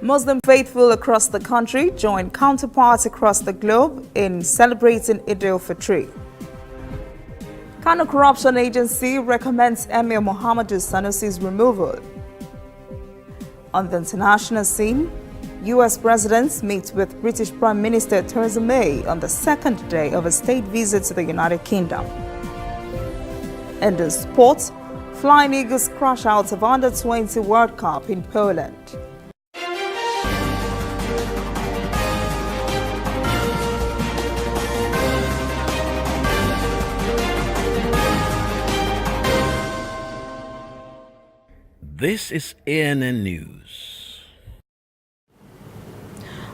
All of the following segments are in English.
Muslim faithful across the country join counterparts across the globe in celebrating Eid al-Fitr. Kano Corruption Agency recommends Emir Muhammadu Sanusi's removal. On the international scene, U.S. President meets with British Prime Minister Theresa May on the second day of a state visit to the United Kingdom. In the sports, Flying Eagles crash out of Under-20 World Cup in Poland. This is ANN News.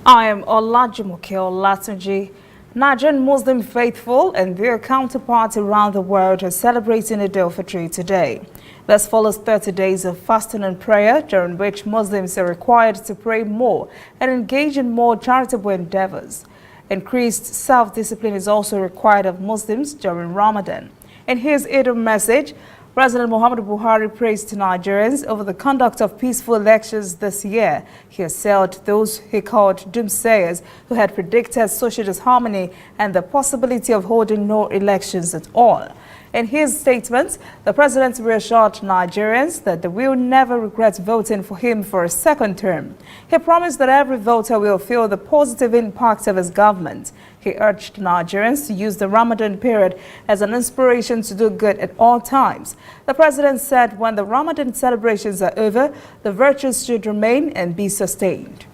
I am Olajumoke Olatunji. Nigerian Muslim faithful and their counterparts around the world are celebrating Eid al-Fitr today. This follows 30 days of fasting and prayer, during which Muslims are required to pray more and engage in more charitable endeavors. Increased self-discipline is also required of Muslims during Ramadan. In his Eid message, President Muhammadu Buhari praised Nigerians over the conduct of peaceful elections this year. He assailed those he called doomsayers who had predicted social disharmony and the possibility of holding no elections at all. In his statement, the president reassured Nigerians that they will never regret voting for him for a second term. He promised that every voter will feel the positive impact of his government. He urged Nigerians to use the Ramadan period as an inspiration to do good at all times. The president said when the Ramadan celebrations are over, the virtues should remain and be sustained.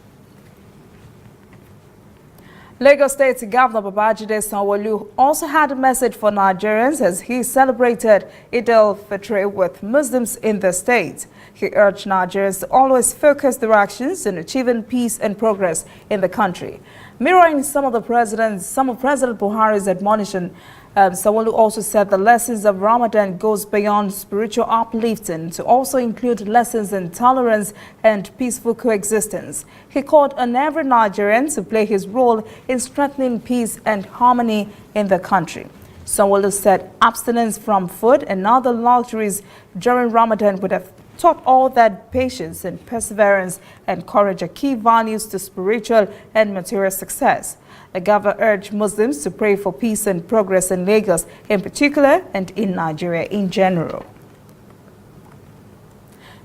Lagos State Governor Babajide Sanwo-Olu also had a message for Nigerians as he celebrated Eid al-Fitr with Muslims in the state. He urged Nigerians to always focus their actions on achieving peace and progress in the country. Mirroring some of President Buhari's admonition, Sanwo-Olu also said the lessons of Ramadan goes beyond spiritual uplifting to also include lessons in tolerance and peaceful coexistence. He called on every Nigerian to play his role in strengthening peace and harmony in the country. Sanwo-Olu said abstinence from food and other luxuries during Ramadan would have taught all that patience and perseverance and courage are key values to spiritual and material success. The governor urged Muslims to pray for peace and progress in Lagos in particular and in Nigeria in general.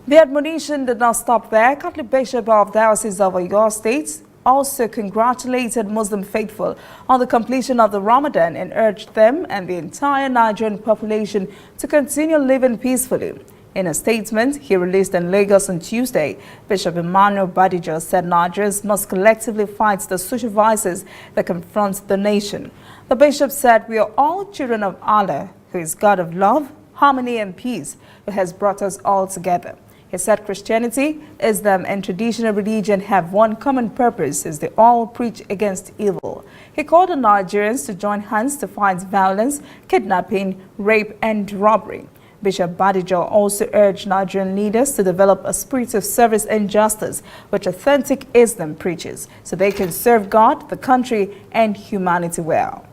The admonition did not stop there. Catholic Bishop of Diocese of Oyo State also congratulated Muslim faithful on the completion of the Ramadan and urged them and the entire Nigerian population to continue living peacefully. In a statement he released in Lagos on Tuesday, Bishop Emmanuel Badijo said Nigerians must collectively fight the social vices that confront the nation. The bishop said we are all children of Allah, who is God of love, harmony and peace, who has brought us all together. He said Christianity, Islam and traditional religion have one common purpose as they all preach against evil. He called on Nigerians to join hands to fight violence, kidnapping, rape and robbery. Bishop Badijo also urged Nigerian leaders to develop a spirit of service and justice, which authentic Islam preaches, so they can serve God, the country, and humanity well.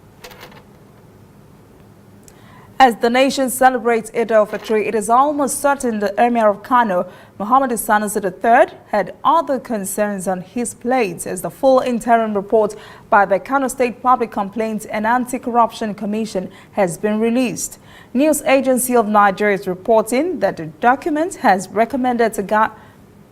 As the nation celebrates Eid al-Fitr, it is almost certain the Emir of Kano, Muhammadu Sanusi III, had other concerns on his plate as the full interim report by the Kano State Public Complaints and Anti-Corruption Commission has been released. News Agency of Nigeria is reporting that the document has recommended to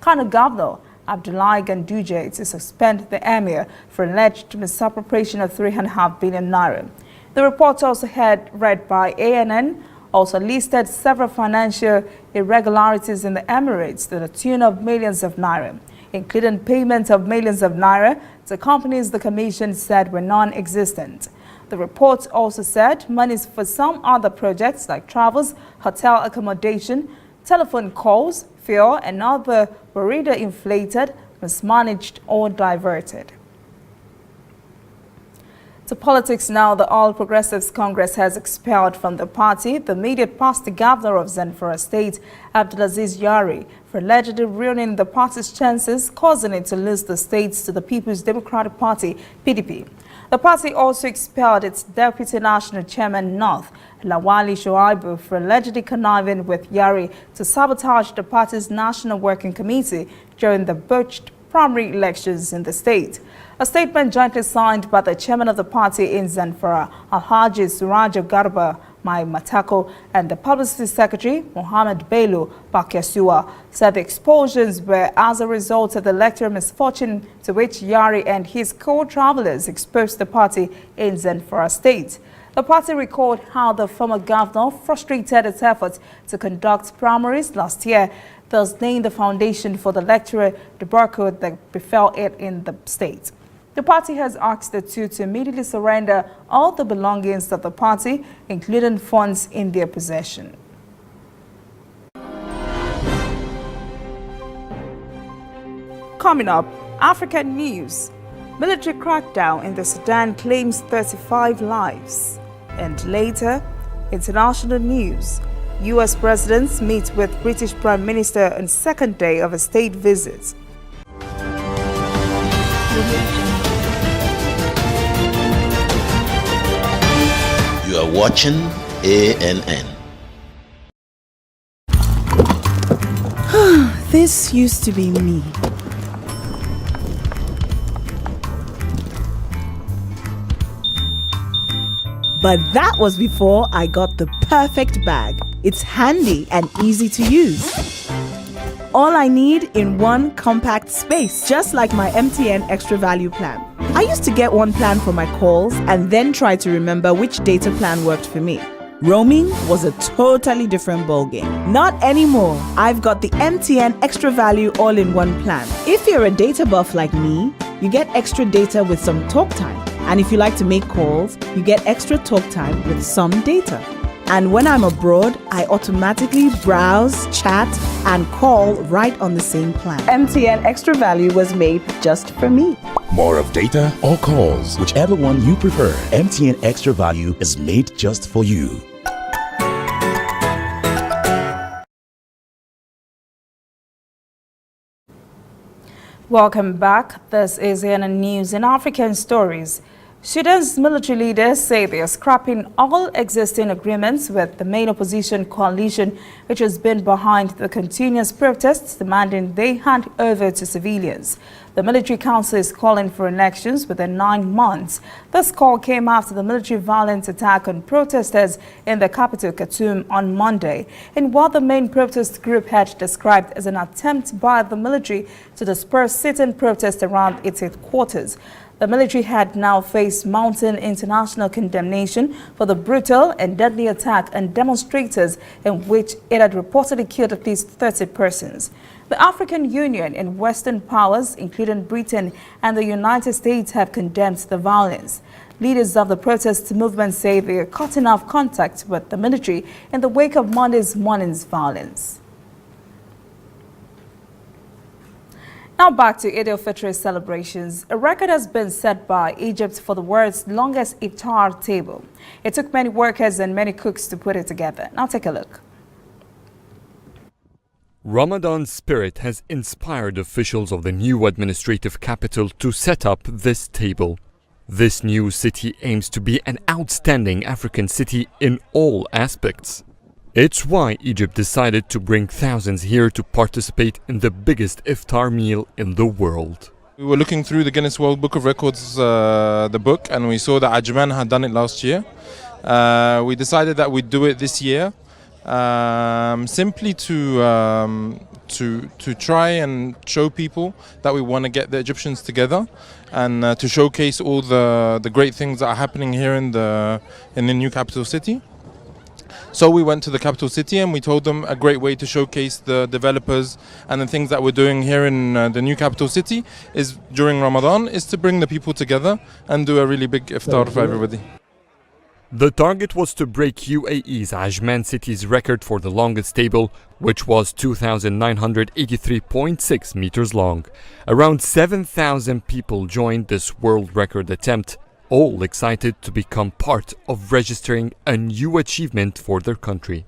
Kano Governor Abdullahi Ganduje to suspend the Emir for alleged misappropriation of 3.5 billion naira. The report, also read by ANN, also listed several financial irregularities in the Emirates to the tune of millions of naira, including payment of millions of naira to companies the commission said were non-existent. The report also said monies for some other projects like travels, hotel accommodation, telephone calls, fuel and other were either inflated, mismanaged or diverted. To politics now, the All Progressives Congress has expelled from the party the immediate past governor of Zamfara State, Abdulaziz Yari, for allegedly ruining the party's chances, causing it to lose the states to the People's Democratic Party, PDP. The party also expelled its Deputy National Chairman North, Lawali Shoaibu, for allegedly conniving with Yari to sabotage the party's National Working Committee during the botched primary elections in the state. A statement jointly signed by the chairman of the party in Zamfara, Alhaji Suraja Garba Mai Matako, and the publicity secretary, Mohammed Bello Bakiasua, said the expulsions were as a result of the electoral misfortune to which Yari and his co-travelers exposed the party in Zamfara state. The party recalled how the former governor frustrated its efforts to conduct primaries last year, thus laying the foundation for the electoral debacle that befell it in the state. The party has asked the two to immediately surrender all the belongings of the party, including funds in their possession. Coming up, African news. Military crackdown in the Sudan claims 35 lives. And later, international news. U.S. presidents meet with British Prime Minister on second day of a state visit. You are watching ANN. This used to be me. But that was before I got the perfect bag. It's handy and easy to use. All I need in one compact space, just like my MTN Extra Value plan. I used to get one plan for my calls and then try to remember which data plan worked for me. Roaming was a totally different ballgame. Not anymore. I've got the MTN Extra Value all-in-one plan. If you're a data buff like me, you get extra data with some talk time. And if you like to make calls, you get extra talk time with some data. And when I'm abroad, I automatically browse, chat, and call right on the same plan. MTN Extra Value was made just for me. More of data or calls, whichever one you prefer. MTN Extra Value is made just for you. Welcome back. This is ANN News in African Stories. Sudan's military leaders say they are scrapping all existing agreements with the main opposition coalition, which has been behind the continuous protests demanding they hand over to civilians. The military council is calling for elections within 9 months. This call came after the military violent attack on protesters in the capital Khartoum on Monday, in what the main protest group had described as an attempt by the military to disperse sit-in protests around its headquarters. The military had now faced mounting international condemnation for the brutal and deadly attack on demonstrators in which it had reportedly killed at least 30 persons. The African Union and Western powers, including Britain and the United States, have condemned the violence. Leaders of the protest movement say they are cutting off contact with the military in the wake of Monday's morning's violence. Now back to Eid al-Fitr celebrations. A record has been set by Egypt for the world's longest iftar table. It took many workers and many cooks to put it together. Now take a look. Ramadan's spirit has inspired officials of the new administrative capital to set up this table. This new city aims to be an outstanding African city in all aspects. It's why Egypt decided to bring thousands here to participate in the biggest iftar meal in the world. We were looking through the Guinness World Book of Records, the book, and we saw that Ajman had done it last year. We decided that we'd do it this year, simply to try and show people that we want to get the Egyptians together, and to showcase all the great things that are happening here in the new capital city. So we went to the capital city and we told them a great way to showcase the developers and the things that we're doing here in the new capital city is during Ramadan is to bring the people together and do a really big iftar for everybody. The target was to break UAE's Ajman city's record for the longest table, which was 2,983.6 meters long. Around 7,000 people joined this world record attempt, all excited to become part of registering a new achievement for their country.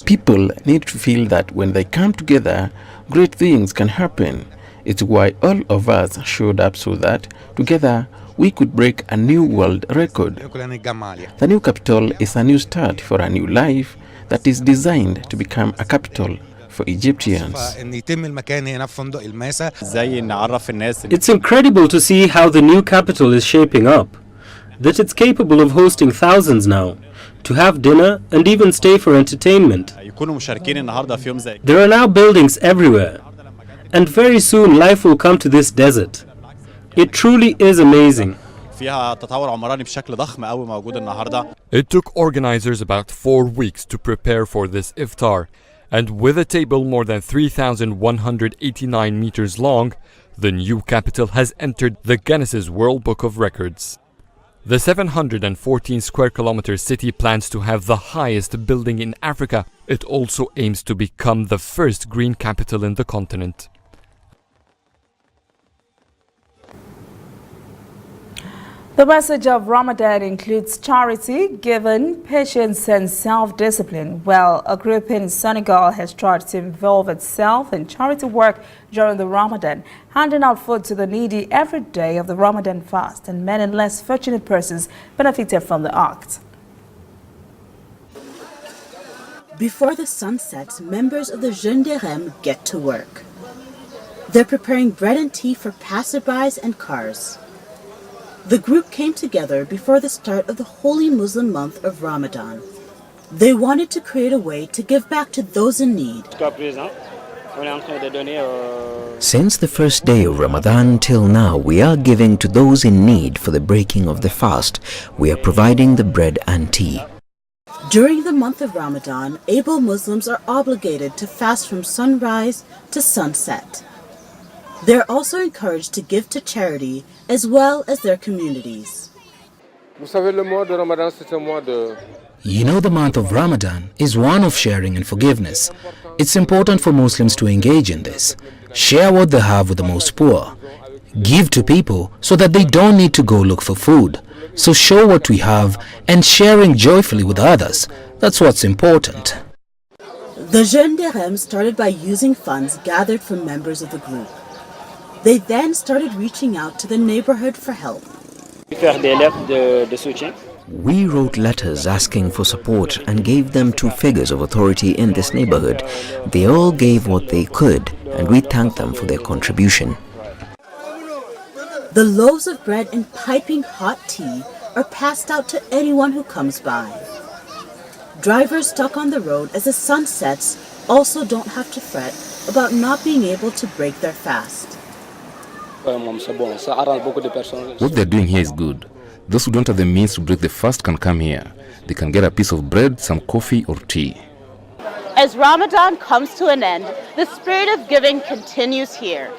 People need to feel that when they come together, great things can happen. It's why all of us showed up so that together we could break a new world record. The new capital is a new start for a new life that is designed to become a capital for Egyptians. It's incredible to see how the new capital is shaping up, that it's capable of hosting thousands now, to have dinner and even stay for entertainment. There are now buildings everywhere, and very soon life will come to this desert. It truly is amazing. It took organizers about 4 weeks to prepare for this iftar, and with a table more than 3,189 meters long, the new capital has entered the Guinness World Book of Records. The 714 square kilometer city plans to have the highest building in Africa. It also aims to become the first green capital in the continent. The message of Ramadan includes charity, giving, patience and self-discipline. Well, a group in Senegal has tried to involve itself in charity work during the Ramadan, handing out food to the needy every day of the Ramadan fast, and many less fortunate persons benefited from the act. Before the sun sets, members of the Jeunes des Rems get to work. They're preparing bread and tea for passerbys and cars. The group came together before the start of the holy Muslim month of Ramadan. They wanted to create a way to give back to those in need. Since the first day of Ramadan till now, we are giving to those in need for the breaking of the fast. We are providing the bread and tea. During the month of Ramadan, able Muslims are obligated to fast from sunrise to sunset. They're also encouraged to give to charity as well as their communities. You know, the month of Ramadan is one of sharing and forgiveness. It's important for Muslims to engage in this. Share what they have with the most poor. Give to people so that they don't need to go look for food. So show what we have and sharing joyfully with others. That's what's important. The Jeunes des Rems started by using funds gathered from members of the group. They then started reaching out to the neighborhood for help. We wrote letters asking for support and gave them to figures of authority in this neighborhood. They all gave what they could, and we thanked them for their contribution. The loaves of bread and piping hot tea are passed out to anyone who comes by. Drivers stuck on the road as the sun sets also don't have to fret about not being able to break their fast. What they're doing here is good. Those who don't have the means to break the fast can come here. They can get a piece of bread, some coffee or tea. As Ramadan comes to an end, the spirit of giving continues here.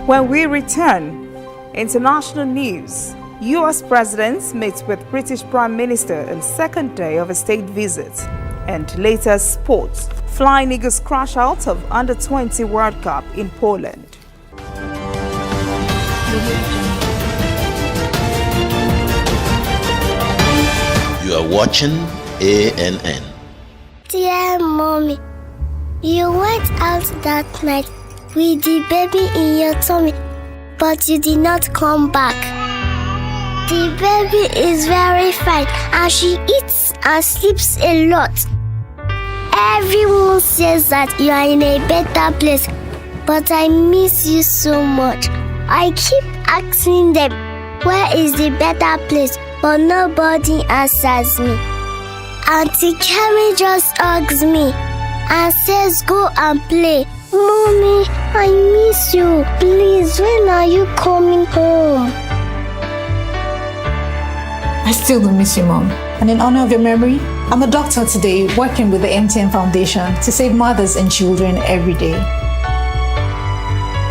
When we return, international news. U.S. President meets with British Prime Minister on second day of a state visit. And later, sports. Flying Eagles crash out of Under-20 World Cup in Poland. You are watching ANN. Dear Mommy, you went out that night with the baby in your tummy, but you did not come back. The baby is very fine and she eats and sleeps a lot. Everyone says that you are in a better place, but I miss you so much. I keep asking them, where is the better place, but nobody answers me. Auntie Carrie just hugs me and says, go and play. Mommy, I miss you. Please, when are you coming home? I still do miss you, Mom. And in honor of your memory, I'm a doctor today working with the MTN Foundation to save mothers and children every day.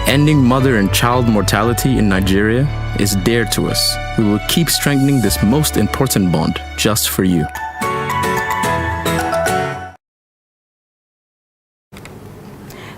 Ending mother and child mortality in Nigeria is dear to us. We will keep strengthening this most important bond just for you.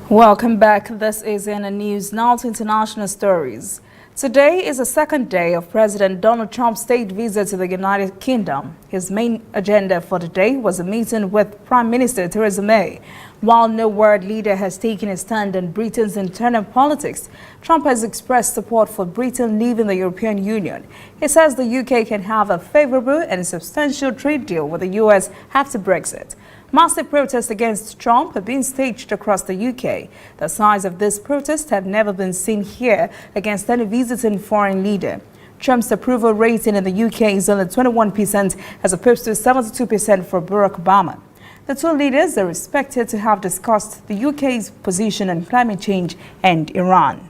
Welcome back. This is ANN News. Now to international stories. Today is the second day of President Donald Trump's state visit to the United Kingdom. His main agenda for the day was a meeting with Prime Minister Theresa May. While no world leader has taken a stand on Britain's internal politics, Trump has expressed support for Britain leaving the European Union. He says the UK can have a favorable and substantial trade deal with the US after Brexit. Massive protests against Trump have been staged across the UK. The size of this protest have never been seen here against any visiting foreign leader. Trump's approval rating in the UK is only 21% as opposed to 72% for Barack Obama. The two leaders are expected to have discussed the UK's position on climate change and Iran.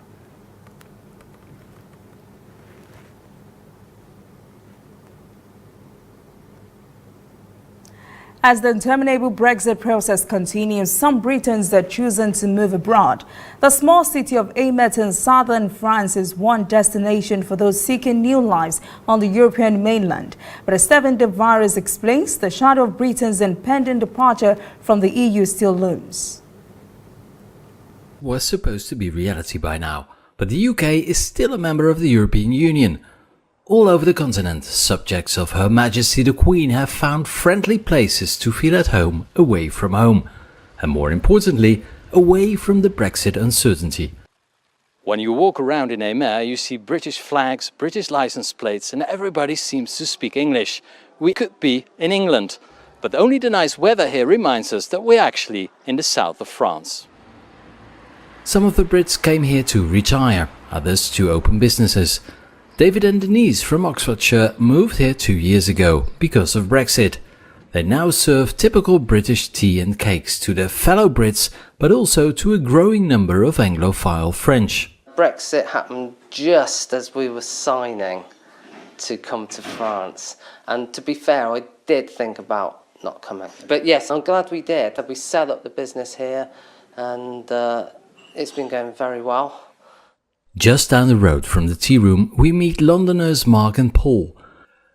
As the interminable Brexit process continues, some Britons are choosing to move abroad. The small city of Amet in southern France is one destination for those seeking new lives on the European mainland. But as Stephen DeVaris explains, the shadow of Britain's impending departure from the EU still looms. Was supposed to be reality by now, but the UK is still a member of the European Union. All over the continent, subjects of Her Majesty the Queen have found friendly places to feel at home away from home, and more importantly, away from the Brexit uncertainty. When you walk around in Amer, you see British flags, British license plates, and everybody seems to speak English. We could be in England, but only the nice weather here reminds us that we're actually in the south of France. Some of the Brits came here to retire, others to open businesses. David and Denise from Oxfordshire moved here 2 years ago because of Brexit. They now serve typical British tea and cakes to their fellow Brits, but also to a growing number of Anglophile French. Brexit happened just as we were signing to come to France. And to be fair, I did think about not coming. But yes, I'm glad we did. We set up the business here and it's been going very well. Just down the road from the tea room, we meet Londoners Mark and Paul.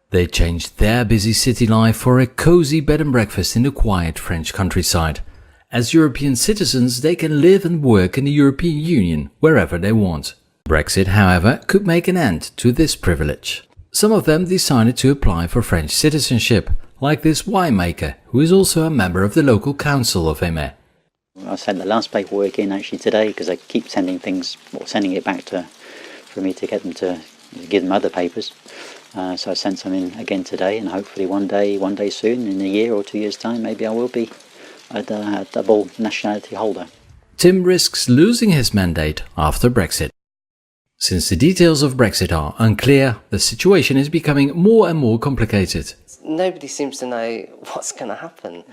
They changed their busy city life for a cozy bed and breakfast in the quiet French countryside. As European citizens, they can live and work in the European Union wherever they want. Brexit, however, could make an end to this privilege. Some of them decided to apply for French citizenship, like this winemaker, who is also a member of the local council of Amer. I sent the last paperwork in actually today because they keep sending things, or sending it back for me to get them to give them other papers. So I sent some in again today, and hopefully one day soon, in a year or 2 years' time, maybe I will be a double nationality holder. Tim risks losing his mandate after Brexit. Since the details of Brexit are unclear, the situation is becoming more and more complicated. Nobody seems to know what's going to happen.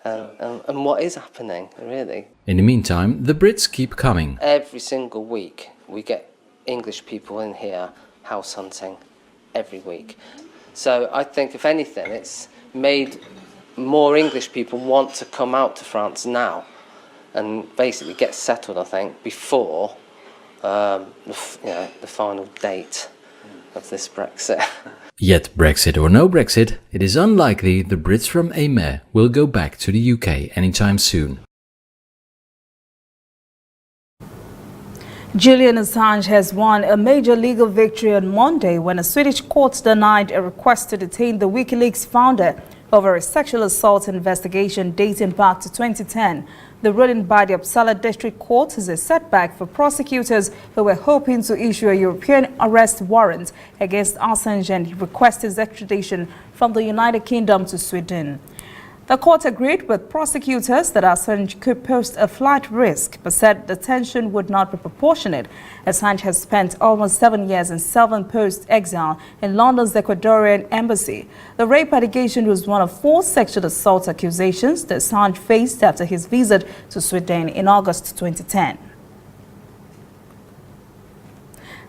And what is happening, really. In the meantime, the Brits keep coming. Every single week we get English people in here house hunting every week. So I think, if anything, it's made more English people want to come out to France now and basically get settled, I think, before the final date of this Brexit. Yet, Brexit or no Brexit, it is unlikely the Brits from Amer will go back to the UK anytime soon. Julian Assange has won a major legal victory on Monday when a Swedish court denied a request to detain the WikiLeaks founder over a sexual assault investigation dating back to 2010. The ruling by the Uppsala District Court is a setback for prosecutors who were hoping to issue a European arrest warrant against Assange and request his extradition from the United Kingdom to Sweden. The court agreed with prosecutors that Assange could pose a flight risk, but said detention would not be proportionate. Assange has spent almost 7 years in self-imposed exile in London's Ecuadorian embassy. The rape allegation was one of 4 sexual assault accusations that Assange faced after his visit to Sweden in August 2010.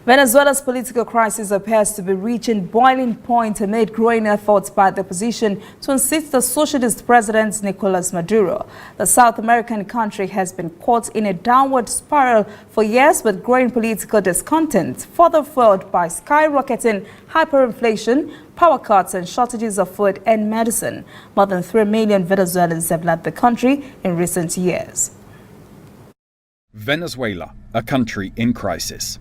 Venezuela's political crisis appears to be reaching boiling point amid growing efforts by the opposition to unseat the socialist president Nicolás Maduro. The South American country has been caught in a downward spiral for years with growing political discontent, further fueled by skyrocketing hyperinflation, power cuts and shortages of food and medicine. More than 3 million Venezuelans have left the country in recent years. Venezuela, a country in crisis.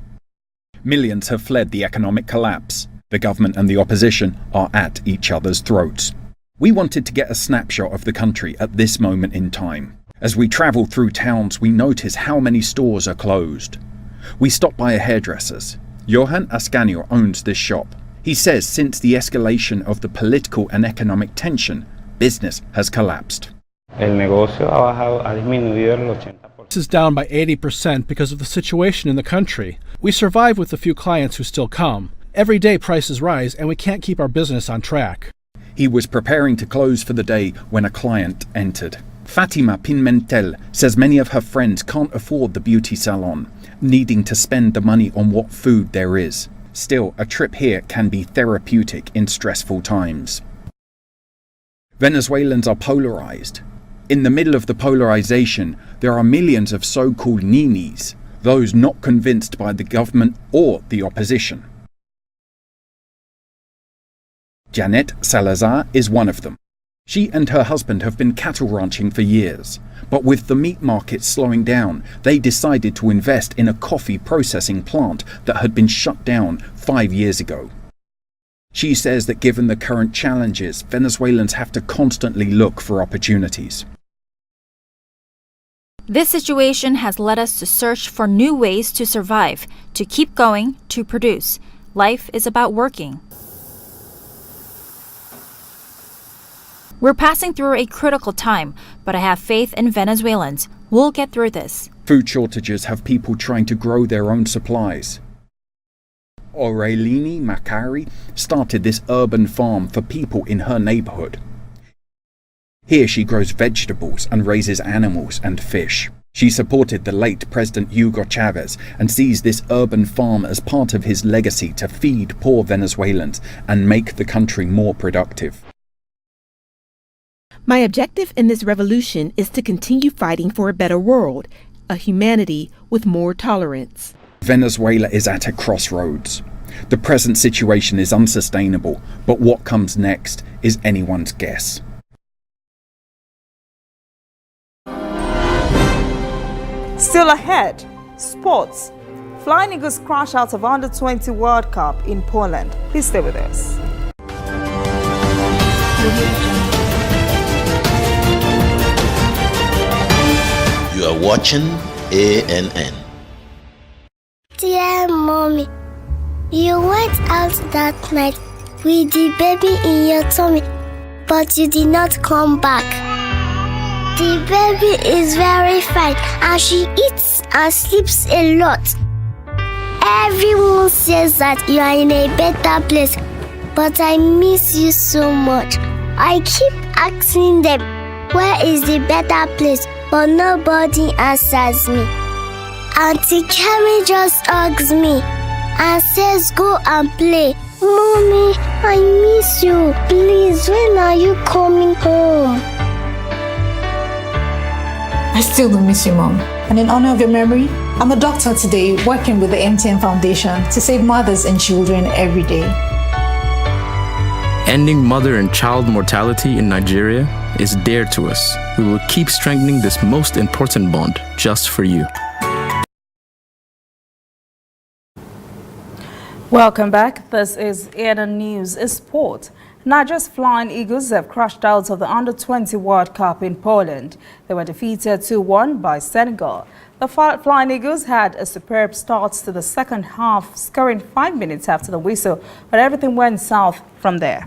Millions have fled the economic collapse. The government and the opposition are at each other's throats. We wanted to get a snapshot of the country at this moment in time. As we travel through towns, we notice how many stores are closed. We stop by a hairdresser's. Johan Ascanio owns this shop. He says since the escalation of the political and economic tension, business has collapsed. This is down by 80% because of the situation in the country. We survive with the few clients who still come. Every day prices rise and we can't keep our business on track. He was preparing to close for the day when a client entered. Fatima Pimentel says many of her friends can't afford the beauty salon, needing to spend the money on what food there is. Still, a trip here can be therapeutic in stressful times. Venezuelans are polarized. In the middle of the polarization, there are millions of so-called ninis, those not convinced by the government or the opposition. Janet Salazar is one of them. She and her husband have been cattle ranching for years, but with the meat market slowing down, they decided to invest in a coffee processing plant that had been shut down 5 years ago. She says that given the current challenges, Venezuelans have to constantly look for opportunities. This situation has led us to search for new ways to survive, to keep going, to produce. Life is about working. We're passing through a critical time, but I have faith in Venezuelans. We'll get through this. Food shortages have people trying to grow their own supplies. Aurelini Macari started this urban farm for people in her neighborhood. Here she grows vegetables and raises animals and fish. She supported the late President Hugo Chavez and sees this urban farm as part of his legacy to feed poor Venezuelans and make the country more productive. My objective in this revolution is to continue fighting for a better world, a humanity with more tolerance. Venezuela is at a crossroads. The present situation is unsustainable, but what comes next is anyone's guess. Still ahead, sports. Flying Eagles crash out of Under-20 World Cup in Poland. Please stay with us. You are watching ANN. Dear Mommy, you went out that night with the baby in your tummy, but you did not come back. The baby is very fine and she eats and sleeps a lot. Everyone says that you are in a better place, but I miss you so much. I keep asking them, where is the better place? But nobody answers me. Auntie Carrie just hugs me and says go and play. Mommy, I miss you. Please, when are you coming home? I still do miss you, Mom. And in honor of your memory, I'm a doctor today working with the MTN Foundation to save mothers and children every day. Ending mother and child mortality in Nigeria is dear to us. We will keep strengthening this most important bond just for you. Welcome back. This is ANN News Sport. Nigeria's Flying Eagles have crashed out of the Under-20 World Cup in Poland. They were defeated 2-1 by Senegal. The Flying Eagles had a superb start to the second half, scoring 5 minutes after the whistle, but everything went south from there.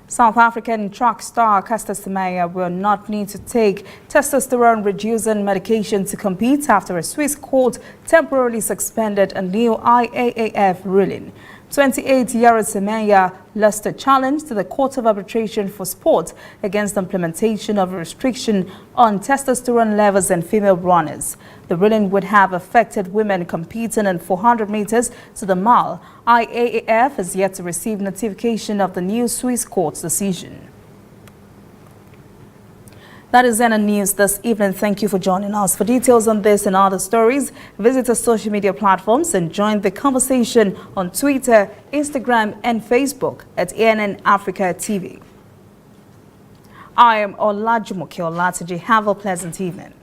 South African track star Caster Semenya will not need to take testosterone-reducing medication to compete after a Swiss court temporarily suspended a new IAAF ruling. 28-year-old Semenya lost a challenge to the Court of Arbitration for Sport against the implementation of a restriction on testosterone levels in female runners. The ruling would have affected women competing in 400 meters to the mile. IAAF has yet to receive notification of the new Swiss court's decision. That is ANN News this evening. Thank you for joining us. For details on this and other stories, visit our social media platforms and join the conversation on Twitter, Instagram and Facebook at ANN Africa TV. I am Olajumoke Olataji. Have a pleasant evening.